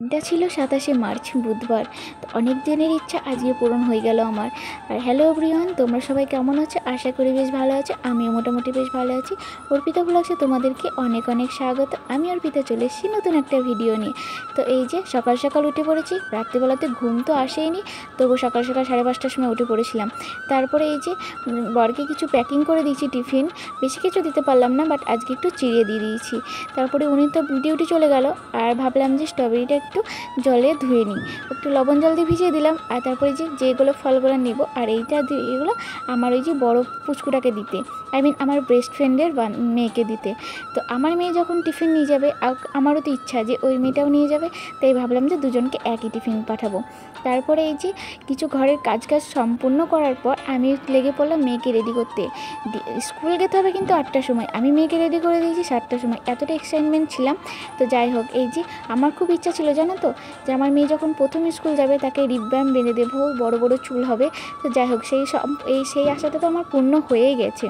এটা ছিল 27শে মার্চ বুধবার। তো অনেক দিনের ইচ্ছা আজকে পূরণ হয়ে গেল আমার। আর হ্যালো এভরিওয়ান, তোমরা সবাই কেমন আছো? আশা করি বেশ ভালো আছো। আমিও মোটামুটি বেশ ভালো আছি। অর্পিতা ব্লগসে তোমাদেরকে অনেক অনেক স্বাগত। আমি অর্পিতা চলে এসেছি নতুন একটা ভিডিও নিয়ে। তো এই যে সকাল সকাল উঠে পড়েছি। রাত্রিবেলাতে ঘুম তো আসেইনি, তবু সকাল সকাল 5:30টার সময় উঠে পড়েছিলাম। তারপরে এই যে বরকে কিছু প্যাকিং করে দিয়েছি টিফিন। বেশি কিছু দিতে পারলাম না, বাট আজকে একটু চিড়ে দিয়ে দিয়েছি। তারপরে উনি তো ডিউটি চলে গেল, আর ভাবলাম যে স্ট্রবেরিটা একটু জলে ধুয়ে নিই, একটু লবণ জল দিয়ে ভিজিয়ে দিলাম। আর তারপরে যেগুলো ফলগুলো নেব, আর এগুলো আমার ওই যে বড় পুচকুটাকে দিতে, আমার বেস্ট ফ্রেন্ডের মেয়েকে দিতে। তো আমার মেয়ে যখন টিফিন নিয়ে যাবে, আমারও তো ইচ্ছা যে ওই মেয়েটাও নিয়ে যাবে, তাই ভাবলাম যে দুজনকে একই টিফিন পাঠাবো। তারপরে এই যে কিছু ঘরের কাজ সম্পূর্ণ করার পর আমি লেগে পড়লাম মেয়েকে রেডি করতে। স্কুল যেতে হবে কিন্তু 8টার সময়, আমি মেয়েকে রেডি করে দিয়েছি 7টার সময়। এতটা এক্সাইটমেন্ট ছিলাম। তো যাই হোক, এই যে আমার খুব ইচ্ছা ছিল জানো তো, যে আমার মেয়ে যখন প্রথম স্কুল যাবে তাকে রিবন বেঁধে দেবো, বড় বড় চুল হবে। তো যাই হোক, সেই আশাটা তো আমার পূর্ণ হয়েই গেছে।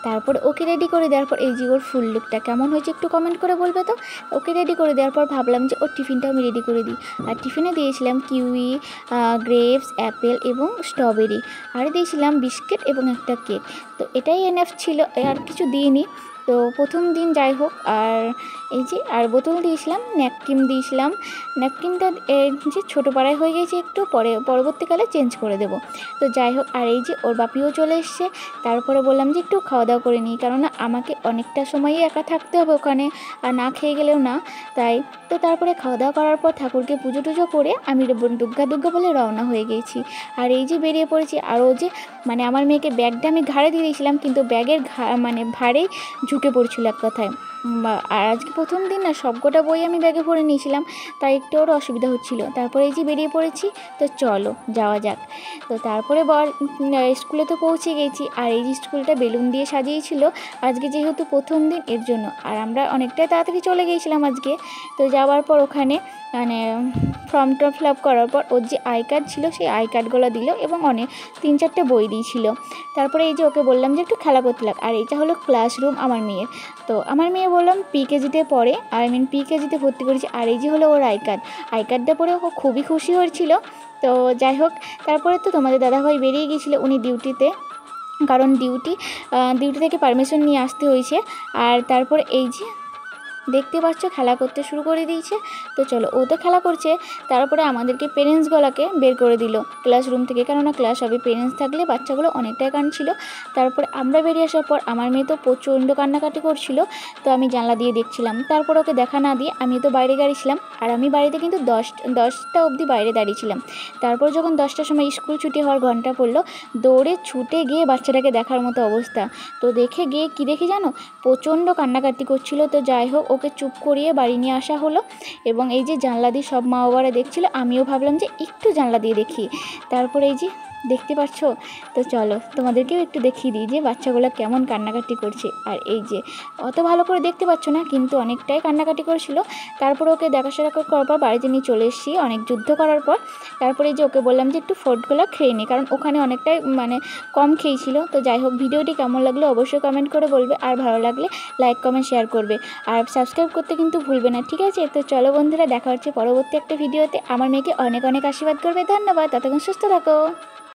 তারপর ওকে রেডি করে দেওয়ার পর এই যে ওর ফুল লুকটা কেমন হয়েছে একটু কমেন্ট করে বলবে তো। ওকে রেডি করে দেওয়ার পর ভাবলাম যে ওর টিফিনটাও আমি রেডি করে দিই। আর টিফিনে দিয়েছিলাম কিউই, গ্রেপস, অ্যাপেল এবং স্ট্রবেরি, আর দিয়েছিলাম বিস্কিট এবং একটা কেক। তো এটাই এনাফ ছিল, আর কিছু দিইনি। তো প্রথম দিন যাই হোক, আর এই যে আর বোতল দিয়েছিলাম, ন্যাপকিন দিয়েছিলাম। ন্যাপকিনটা যে ছোটো পাড়ায় হয়ে গেছে, একটু পরবর্তীকালে চেঞ্জ করে দেবো। তো যাই হোক, আর এই যে ওর বাপিও চলে এসছে। তারপরে বললাম যে একটু খাওয়া দাওয়া করে নিই, কারণ আমাকে অনেকটা সময়ই একা থাকতে হবে ওখানে, আর না খেয়ে গেলেও না, তাই। তো তারপরে খাওয়া দাওয়া করার পর ঠাকুরকে পুজো টুজো করে আমি দুগ্গা দুগ্গা বলে রওনা হয়ে গেছি। আর এই যে বেরিয়ে পড়েছি। আর ও যে আমার মেয়েকে ব্যাগটা আমি ঘাড়ে দিয়ে দিয়েছিলাম, কিন্তু ব্যাগের ভারেই ঝুঁকে পড়ছিল এক কথায়। আর আজকে প্রথম দিন না, সবকটা বই আমি ব্যাগে ভরে নিয়েছিলাম, তাই একটু ওর অসুবিধা হচ্ছিলো। তারপরে এই যে বেরিয়ে পড়েছি। তো চলো যাওয়া যাক। তো তারপরে স্কুলে তো পৌঁছে গেছি। আর এই যে স্কুলটা বেলুন দিয়ে সাজিয়েছিল আজকে, যেহেতু প্রথম দিন এর জন্য। আর আমরা অনেকটাই তাড়াতাড়ি চলে গিয়েছিলাম আজকে। তো যাওয়ার পর ওখানে ফর্মটা ফিল আপ করার পর ওর যে আই কার্ড ছিল, সেই আই কার্ডগুলো দিল এবং 3-4টে বই দিয়েছিল। তারপরে এই যে ওকে বললাম যে একটু খেলা করতে লাগ। আর এটা হলো ক্লাসরুম আমার মেয়ের। তো আমার মেয়ে বললাম PKG-তে পড়ে, PKG-তে ভর্তি করেছি। আর এই যে হলো ওর আই কার্ডটা পরে ও খুবই খুশি হয়েছিল। তো যাই হোক, তারপরে তো তোমাদের দাদাভাই বেরিয়ে গিয়েছিলো উনি ডিউটিতে, কারণ ডিউটি থেকে পারমিশন নিয়ে আসতে হয়েছে। আর তারপর এই যে দেখতে পাচ্ছ খেলা করতে শুরু করে দিয়েছে। তো চলো, ও তো খেলা করছে। তারপরে আমাদেরকে পেরেন্টসগুলোকে বের করে দিল ক্লাসরুম থেকে, কেননা ক্লাস হবে, পেরেন্টস থাকলে বাচ্চাগুলো অনেকটাই কাঁদছিল। তারপরে আমরা বেরিয়ে আসার পর আমার মেয়ে তো প্রচণ্ড কান্নাকাটি করছিল। তো আমি জানলা দিয়ে দেখছিলাম। তারপর ওকে দেখা না দিয়ে আমি তো বাইরে দাঁড়িয়েছিলাম। আর আমি বাড়িতে কিন্তু 10টা অবধি বাইরে দাঁড়িয়েছিলাম। তারপর যখন 10টার সময় স্কুল ছুটি হওয়ার ঘন্টা পড়লো, দৌড়ে ছুটে গিয়ে বাচ্চাটাকে দেখার মতো অবস্থা। তো কি দেখি জানো, প্রচণ্ড কান্নাকাটি করছিল। তো যাই হোক, ওকে চুপ করিয়ে বাড়ি নিয়ে আসা হলো। এবং এই যে জানলা দিয়ে সব মা বাবারা দেখছিল, আমিও ভাবলাম যে একটু জানলা দিয়ে দেখি। তারপরে এই যে দেখতে পাচ্ছ। তো চলো তোমাদেরকেও একটু দেখিয়ে দিই যে বাচ্চাগুলো কেমন কান্নাকাটি করছে। আর এই যে অত ভালো করে দেখতে পাচ্ছ না, কিন্তু অনেকটাই কান্নাকাটি করেছিল। তারপরে ওকে দেখাশোনা করার পর বাড়িতে নিয়ে চলে এসেছি অনেক যুদ্ধ করার পর। তারপরে এই যে ওকে বললাম যে একটু ফ্রুটগুলো খেয়ে নি, কারণ ওখানে অনেকটাই কম খেয়েছিল। তো যাই হোক, ভিডিওটি কেমন লাগলো অবশ্যই কমেন্ট করে বলবে, আর ভালো লাগলে লাইক কমেন্ট শেয়ার করবে, আর সাবস্ক্রাইব করতে কিন্তু ভুলবে না, ঠিক আছে? তো চলো বন্ধুরা, দেখা হচ্ছে পরবর্তী একটা ভিডিওতে। আমার মেয়েকে অনেক অনেক আশীর্বাদ করবে। ধন্যবাদ, ততক্ষণ সুস্থ থাকো।